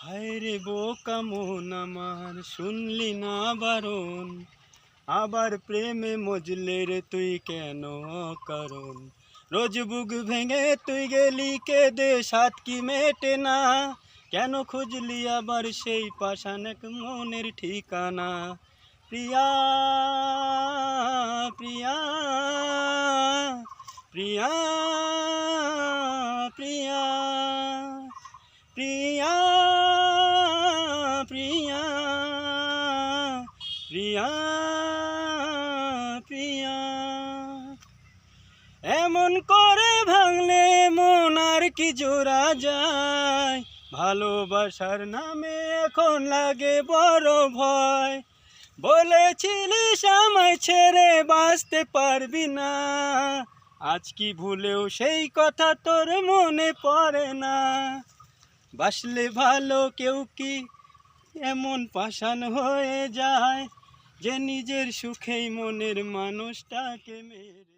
হায় রে বোকা মন আমার, শুনলি না বারণ, আবার প্রেমে মজলে রে তুই কেন অকারণ। রোজ বুক ভেঙে তুই গেলি কেঁদে, সাত কি মেটে না, কেন খুঁজলি আবার সেই পাষাণ এক মনের ঠিকানা। প্রিয়া প্রিয়া প্রিয়া প্রিয়া প্রিয়া প্রিয়া প্রিয়া প্রিয়া। এমন করে ভাঙলে মন আর কি জোড়া যায়, ভালোবাসার নামে এখন লাগে বড় ভয়। বলেছিলিস আমায় ছেড়ে বাঁচতে পারবি না, আজ কি ভুলেও সেই কথা তোর মনে পড়ে না। বাসলে ভালো কেউ কি এমন পাষাণ হয়ে যায়, যে নিজের সুখেই মনের মানুষটাকে মেরে